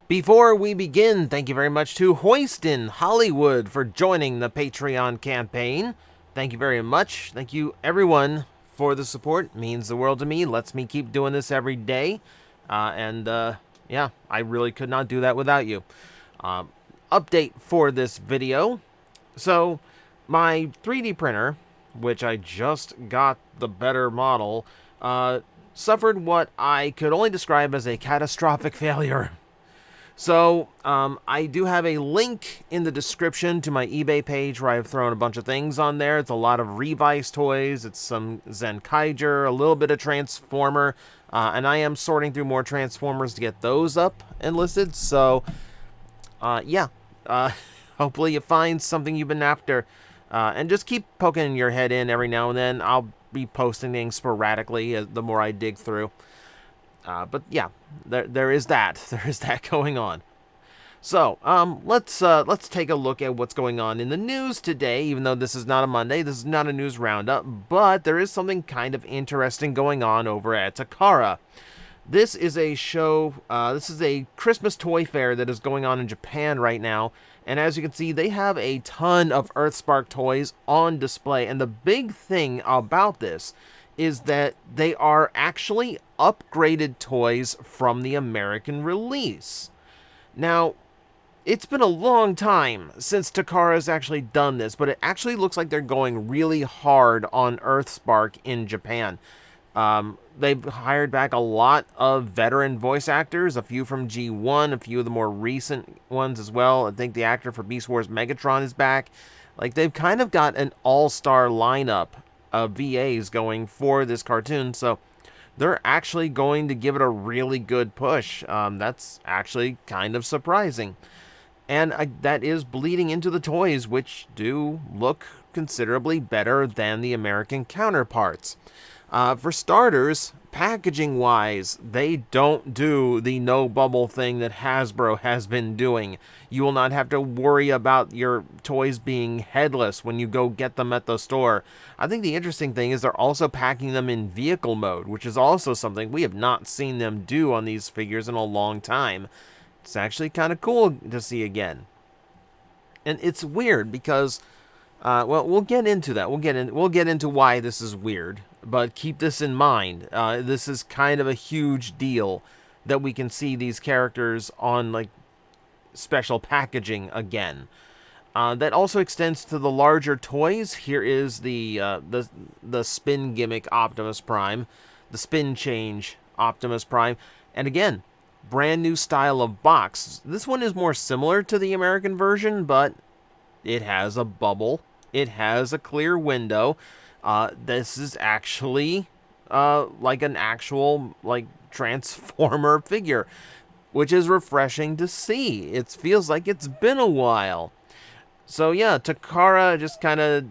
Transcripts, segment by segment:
Before we begin, thank you very much to Hoiston Hollywood for joining the Patreon campaign. Thank you very much. Thank you, everyone, for the support. It means the world to me. Lets me keep doing this every day. Yeah, I really could not do that without you. Update for this video. So, my 3D printer, which I just got the better model, suffered what I could only describe as a catastrophic failure. So, I do have a link in the description to my eBay page where I've thrown a bunch of things on there. It's a lot of Revice toys, it's some Zenkaiger, a little bit of Transformer, and I am sorting through more Transformers to get those up and listed. So, yeah, hopefully you find something you've been after, and just keep poking your head in every now and then. I'll be posting things sporadically the more I dig through. But yeah, there is that. There is that going on. So, let's take a look at what's going on in the news today. Even though this is not a Monday, this is not a news roundup, but there is something kind of interesting going on over at Takara. This is a show. This is a Christmas toy fair that is going on in Japan right now, and as you can see, they have a ton of EarthSpark toys on display. And the big thing about this is that they are actually upgraded toys from the American release. Now, it's been a long time since Takara's actually done this, but it actually looks like they're going really hard on EarthSpark in Japan. They've hired back a lot of veteran voice actors, a few from G1, a few of the more recent ones as well. I think the actor for Beast Wars Megatron is back. Like, they've kind of got an all-star lineup of VAs going for this cartoon, so they're actually going to give it a really good push. That's actually kind of surprising. And that is bleeding into the toys, which do look considerably better than the American counterparts. For starters, packaging-wise, they don't do the no bubble thing that Hasbro has been doing. You will not have to worry about your toys being headless when you go get them at the store. I think the interesting thing is they're also packing them in vehicle mode, which is also something we have not seen them do on these figures in a long time. It's actually kind of cool to see again. And it's weird because, well, we'll get into that. We'll get into why this is weird. But keep this in mind. This is kind of a huge deal that we can see these characters on like special packaging again. That also extends to the larger toys. Here is the spin gimmick Optimus Prime, the spin change Optimus Prime, and again, brand new style of box. This one is more similar to the American version, but it has a bubble. It has a clear window. This is actually like an actual like Transformer figure, which is refreshing to see. It feels like it's been a while. So yeah, Takara just kind of,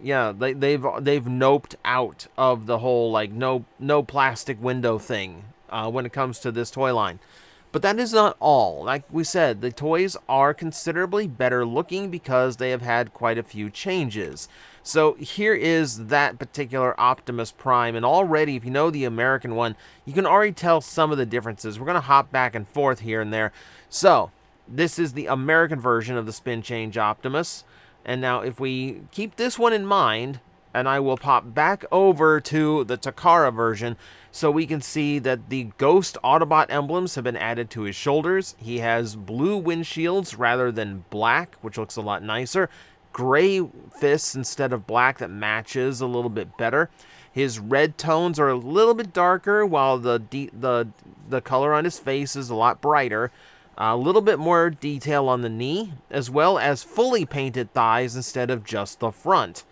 yeah, they've noped out of the whole like no plastic window thing when it comes to this toy line. But that is not all. Like we said, the toys are considerably better looking because they have had quite a few changes. So here is that particular Optimus Prime, and already, if you know the American one, you can already tell some of the differences. We're going to hop back and forth here and there. So, this is the American version of the Spin Change Optimus. And now, if we keep this one in mind, and I will pop back over to the Takara version, so we can see that the Ghost Autobot emblems have been added to his shoulders. He has blue windshields rather than black, which looks a lot nicer. Gray fists instead of black, that matches a little bit better. His red tones are a little bit darker, while the color on his face is a lot brighter. A little bit more detail on the knee, as well as fully painted thighs instead of just the front.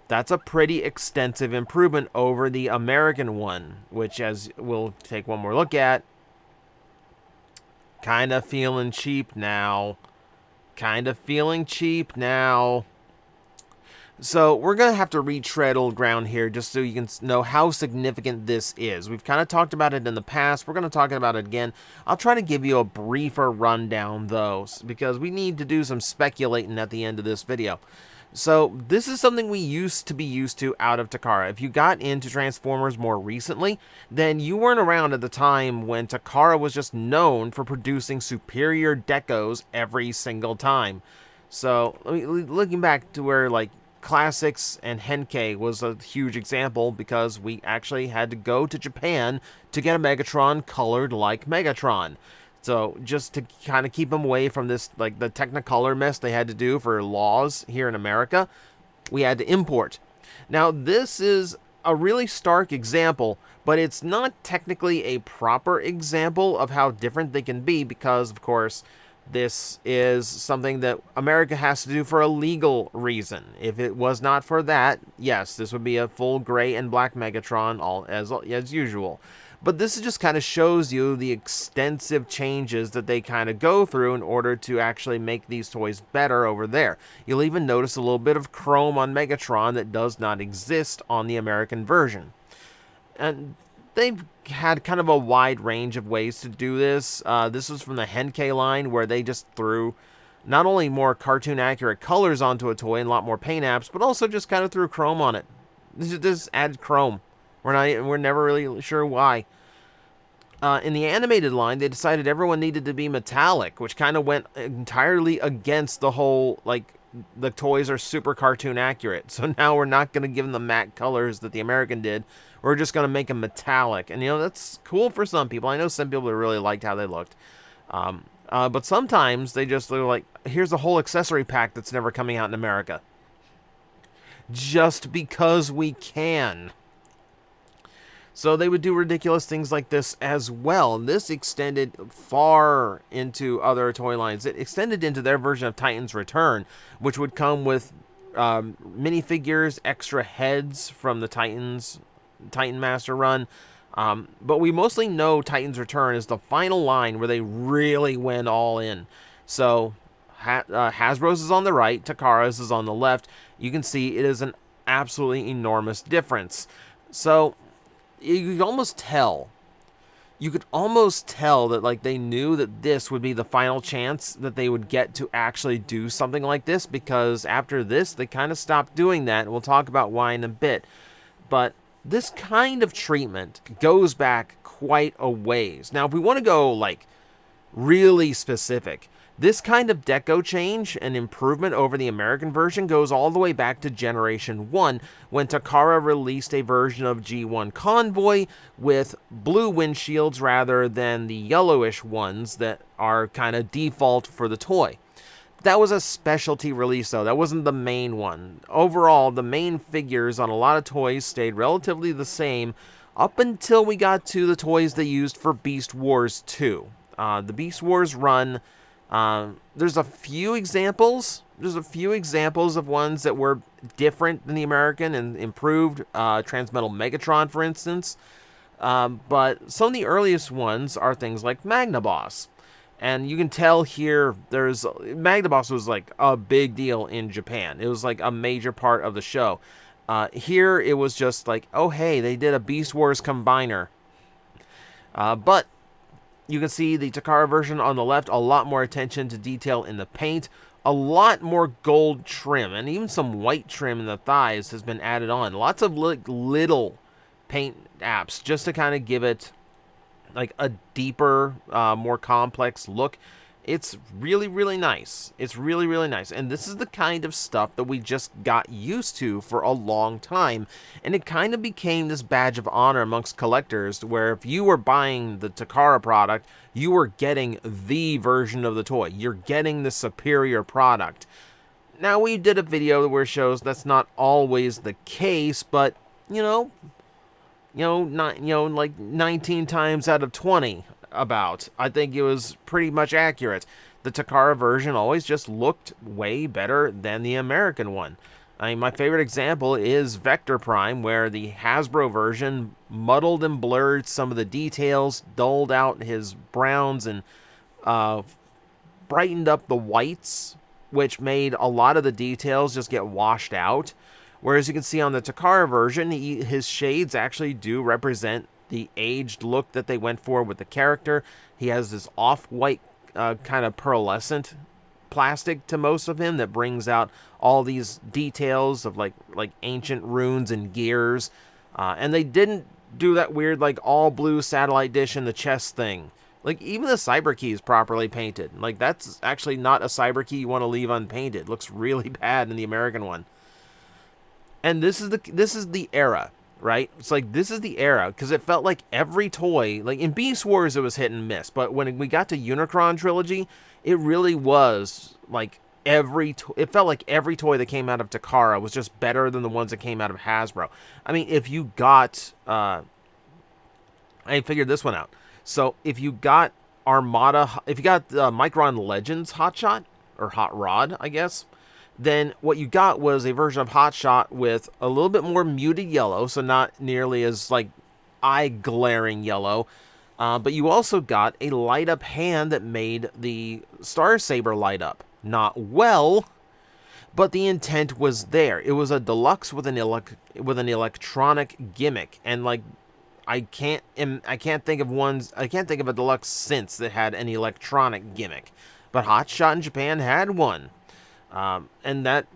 That's a pretty extensive improvement over the American one, which, as we'll take one more look at, kind of feeling cheap now. Kind of feeling cheap now. So we're going to have to retread old ground here just so you can know how significant this is. We've kind of talked about it in the past. We're going to talk about it again. I'll try to give you a briefer rundown, though, because we need to do some speculating at the end of this video. So this is something we used to be used to out of Takara. If you got into Transformers more recently, then you weren't around at the time when Takara was just known for producing superior decos every single time. So looking back to where like Classics and Henkei was a huge example because we actually had to go to Japan to get a Megatron colored like Megatron. So just to kind of keep them away from this, like the Technicolor mess they had to do for laws here in America, we had to import. Now this is a really stark example, but it's not technically a proper example of how different they can be because, of course, this is something that America has to do for a legal reason. If it was not for that, yes, this would be a full gray and black Megatron all as usual. But this just kind of shows you the extensive changes that they kind of go through in order to actually make these toys better over there. You'll even notice a little bit of chrome on Megatron that does not exist on the American version. And they've had kind of a wide range of ways to do this. This was from the Henkei line where they just threw not only more cartoon accurate colors onto a toy and a lot more paint apps, but also just kind of threw chrome on it. This added chrome. We're never really sure why. In the animated line, they decided everyone needed to be metallic, which kind of went entirely against the whole, like, the toys are super cartoon accurate. So now we're not going to give them the matte colors that the American did. We're just going to make them metallic. And, you know, that's cool for some people. I know some people really liked how they looked. But sometimes they just look like, here's a whole accessory pack that's never coming out in America. Just because we can. So they would do ridiculous things like this as well. This extended far into other toy lines. It extended into their version of Titan's Return, which would come with minifigures, extra heads from the Titan Master run. But we mostly know Titan's Return is the final line where they really went all in. So Hasbro's is on the right, Takara's is on the left. You can see it is an absolutely enormous difference. So you could almost tell that like they knew that this would be the final chance that they would get to actually do something like this, because after this they kind of stopped doing that, and we'll talk about why in a bit. But this kind of treatment goes back quite a ways. Now if we want to go like really specific, this kind of deco change and improvement over the American version goes all the way back to Generation 1, when Takara released a version of G1 Convoy with blue windshields rather than the yellowish ones that are kind of default for the toy. That was a specialty release though, that wasn't the main one. Overall, the main figures on a lot of toys stayed relatively the same up until we got to the toys they used for Beast Wars 2. The Beast Wars run, there's a few examples. There's a few examples of ones that were different than the American and improved. Transmetal Megatron, for instance. But some of the earliest ones are things like Magnaboss. And you can tell here, Magnaboss was like a big deal in Japan. It was like a major part of the show. Here it was just like, oh hey, they did a Beast Wars combiner. But you can see the Takara version on the left, a lot more attention to detail in the paint, a lot more gold trim, and even some white trim in the thighs has been added on. Lots of little paint apps just to kind of give it like a deeper, more complex look. It's really, really nice. It's really, really nice. And this is the kind of stuff that we just got used to for a long time. And it kind of became this badge of honor amongst collectors, where if you were buying the Takara product, you were getting the version of the toy. You're getting the superior product. Now, we did a video where it shows that's not always the case, but, like 19 times out of 20, I think it was pretty much accurate. The Takara version always just looked way better than the American one. I mean, my favorite example is Vector Prime, where the Hasbro version muddled and blurred some of the details, dulled out his browns, and brightened up the whites, which made a lot of the details just get washed out. Whereas you can see on the Takara version, his shades actually do represent the aged look that they went for with the character. He has this off-white kind of pearlescent plastic to most of him that brings out all these details of like ancient runes and gears. And they didn't do that weird like all blue satellite dish in the chest thing. Like even the cyber key is properly painted. Like that's actually not a cyber key you want to leave unpainted. It looks really bad in the American one. And this is the era, right? It's like this is the era because it felt like every toy, like in Beast Wars it was hit and miss, but when we got to Unicron Trilogy, it really was like it felt like every toy that came out of Takara was just better than the ones that came out of Hasbro. I mean, if you got I figured this one out. So if you got Armada, if you got Micron Legends Hotshot or Hot Rod, I guess, then what you got was a version of Hotshot with a little bit more muted yellow, so not nearly as like eye-glaring yellow. But you also got a light-up hand that made the Star Saber light up. Not well, but the intent was there. It was a deluxe with an electronic gimmick, and like I can't think of a deluxe since that had an electronic gimmick. But Hotshot in Japan had one. And that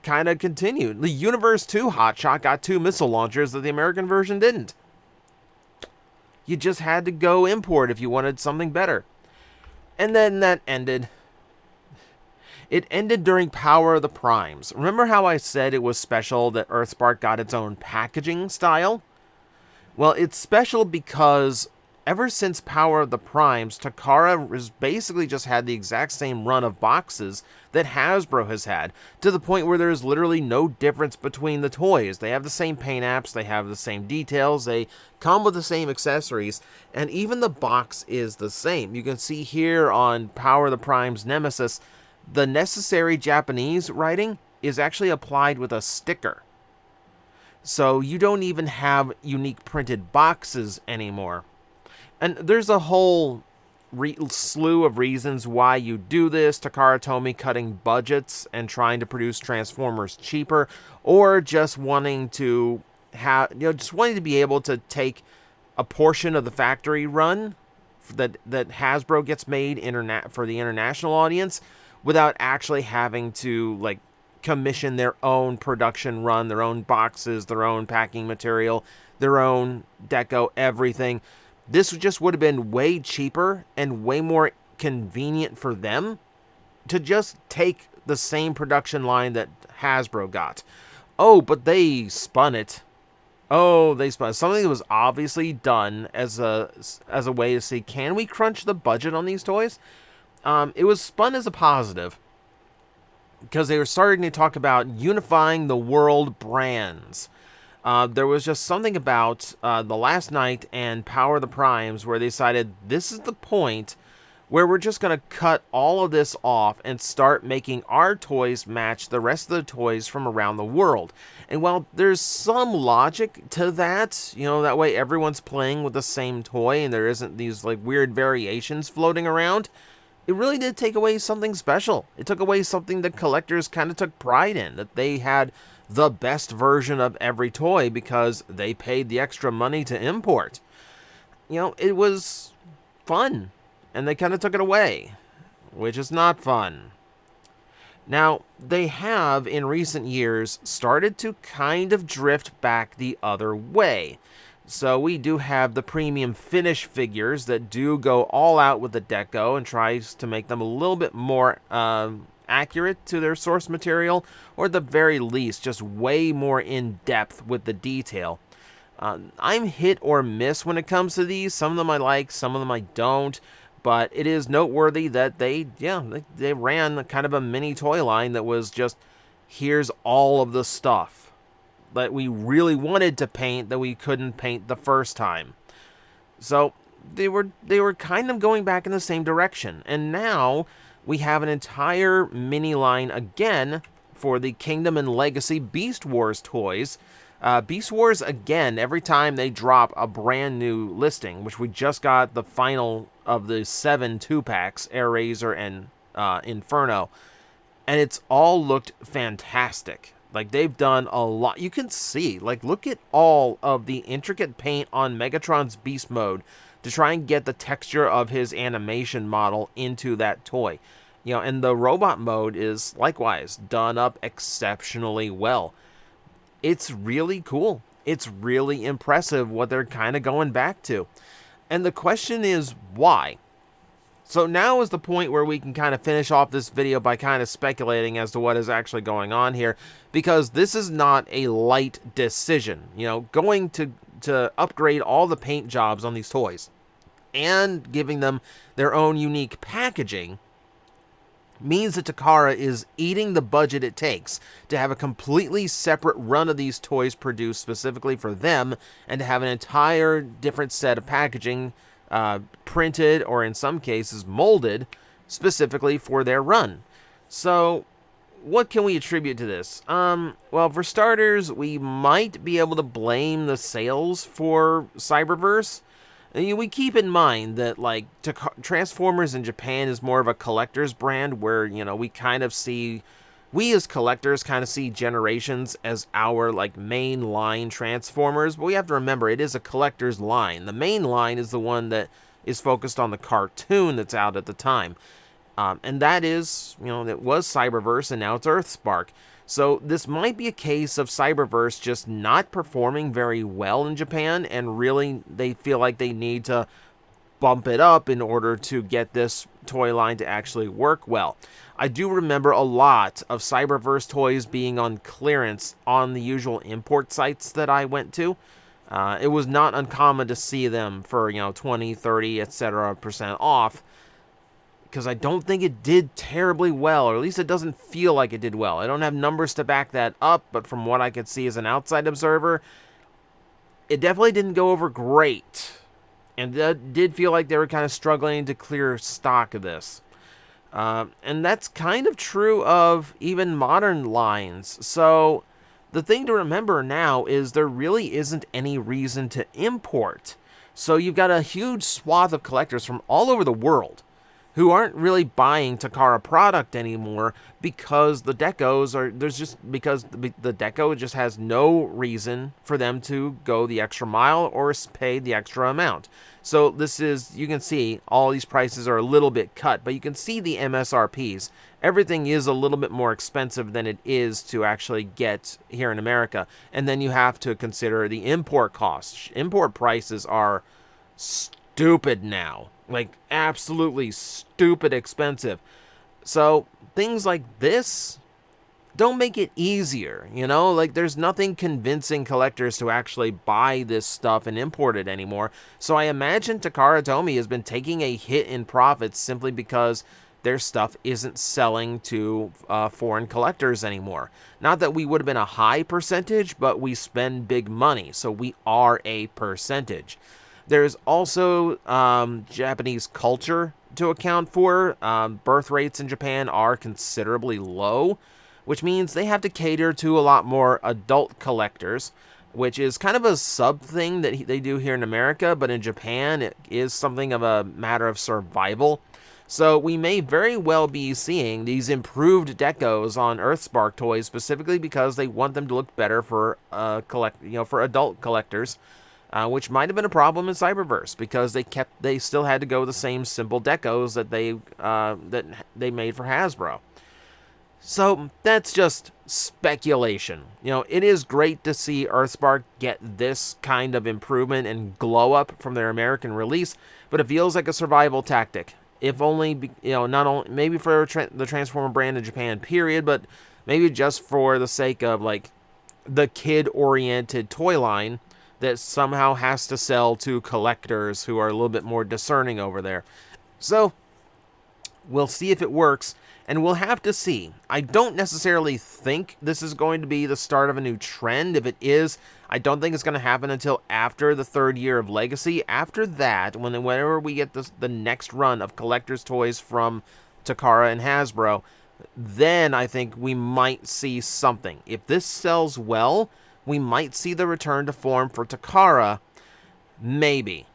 kind of continued. The Universe 2 Hotshot got 2 missile launchers that the American version didn't. You just had to go import if you wanted something better. And then that ended. It ended during Power of the Primes. Remember how I said it was special that EarthSpark got its own packaging style? Well, it's special because ever since Power of the Primes, Takara has basically just had the exact same run of boxes that Hasbro has had, to the point where there's literally no difference between the toys. They have the same paint apps, they have the same details, they come with the same accessories, and even the box is the same. You can see here on Power of the Primes Nemesis, the necessary Japanese writing is actually applied with a sticker. So you don't even have unique printed boxes anymore. And there's a whole slew of reasons why you do this. Takara Tomy cutting budgets and trying to produce Transformers cheaper, or just wanting to be able to take a portion of the factory run that Hasbro gets made for the international audience without actually having to like commission their own production run, their own boxes, their own packing material, their own deco, everything. This just would have been way cheaper and way more convenient for them to just take the same production line that Hasbro got. Oh, but they spun it. Oh, they spun something that was obviously done as a way to see, can we crunch the budget on these toys? It was spun as a positive because they were starting to talk about unifying the world brands. There was just something about The Last Night and Power of the Primes where they decided this is the point where we're just going to cut all of this off and start making our toys match the rest of the toys from around the world. And while there's some logic to that, that way everyone's playing with the same toy and there isn't these like weird variations floating around, it really did take away something special. It took away something that collectors kind of took pride in, that they had the best version of every toy because they paid the extra money to import. It was fun, and they kind of took it away, which is not fun. Now, they have, in recent years, started to kind of drift back the other way. So we do have the premium finish figures that do go all out with the deco and tries to make them a little bit more accurate to their source material, or at the very least just way more in depth with the detail. I'm hit or miss when it comes to these. Some of them I like, some of them I don't, but it is noteworthy that they ran kind of a mini toy line that was just, here's all of the stuff that we really wanted to paint that we couldn't paint the first time. So they were kind of going back in the same direction, and now we have an entire mini line again for the Kingdom and Legacy Beast Wars toys. Beast Wars, again, every time they drop a brand new listing, which we just got the final of the 7 2-packs, Air Razor and Inferno, and it's all looked fantastic. Like, they've done a lot. You can see, like, look at all of the intricate paint on Megatron's Beast Mode to try and get the texture of his animation model into that toy. And the robot mode is likewise done up exceptionally well. It's really cool. It's really impressive what they're kind of going back to. And the question is, why? So now is the point where we can kind of finish off this video by kind of speculating as to what is actually going on here, because this is not a light decision. Going to upgrade all the paint jobs on these toys and giving them their own unique packaging means that Takara is eating the budget it takes to have a completely separate run of these toys produced specifically for them, and to have an entire different set of packaging printed, or in some cases molded, specifically for their run. So what can we attribute to this? Well, for starters, we might be able to blame the sales for Cyberverse. We keep in mind that, like, Transformers in Japan is more of a collector's brand, where, we as collectors kind of see Generations as our, like, main line Transformers, but we have to remember it is a collector's line. The main line is the one that is focused on the cartoon that's out at the time. And that is, it was Cyberverse, and now it's EarthSpark. So this might be a case of Cyberverse just not performing very well in Japan, and really they feel like they need to bump it up in order to get this toy line to actually work well. I do remember a lot of Cyberverse toys being on clearance on the usual import sites that I went to. It was not uncommon to see them for, 20, 30, etc. % off, because I don't think it did terribly well, or at least it doesn't feel like it did well. I don't have numbers to back that up, but from what I could see as an outside observer, it definitely didn't go over great. And that did feel like they were kind of struggling to clear stock of this. And that's kind of true of even modern lines. So the thing to remember now is there really isn't any reason to import. So you've got a huge swath of collectors from all over the world who aren't really buying Takara product anymore, because the decos because the deco just has no reason for them to go the extra mile or pay the extra amount. So this is, you can see all these prices are a little bit cut, but you can see the MSRPs. Everything is a little bit more expensive than it is to actually get here in America. And then you have to consider the import costs. Import prices are stupid now. Like, absolutely stupid expensive. So things like this don't make it easier, Like, there's nothing convincing collectors to actually buy this stuff and import it anymore. So I imagine Takara Tomy has been taking a hit in profits simply because their stuff isn't selling to foreign collectors anymore. Not that we would have been a high percentage, but we spend big money, so we are a percentage. There's also Japanese culture to account for. Birth rates in Japan are considerably low, which means they have to cater to a lot more adult collectors, which is kind of a sub thing that they do here in America, but in Japan it is something of a matter of survival. So we may very well be seeing these improved decos on EarthSpark toys, specifically because they want them to look better for for adult collectors. Which might have been a problem in Cyberverse, because they still had to go the same simple decos that they made for Hasbro. So that's just speculation. It is great to see EarthSpark get this kind of improvement and glow up from their American release, but it feels like a survival tactic. If only, not only maybe for the Transformer brand in Japan, period, but maybe just for the sake of, like, the kid-oriented toy line that somehow has to sell to collectors who are a little bit more discerning over there. So we'll see if it works, and we'll have to see. I don't necessarily think this is going to be the start of a new trend. If it is, I don't think it's going to happen until after the 3rd year of Legacy. After that, whenever we get the next run of collector's toys from Takara and Hasbro, then I think we might see something. If this sells well, we might see the return to form for Takara. Maybe.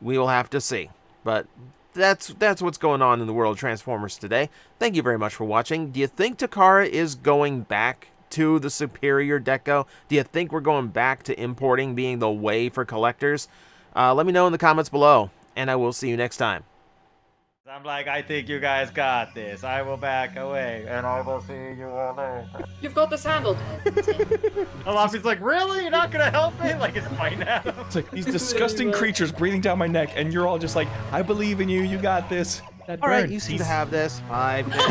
We will have to see. But that's what's going on in the world of Transformers today. Thank you very much for watching. Do you think Takara is going back to the superior deco? Do you think we're going back to importing being the way for collectors? Let me know in the comments below, and I will see you next time. I'm like, I think you guys got this. I will back away, and I will see you all later. You've got this handled. Alafi's like, really? You're not gonna help me? Like, it's fine now. It's like these disgusting creatures breathing down my neck, and you're all just like, I believe in you. You got this. That All right, burn. you seem to have this. 5 minutes.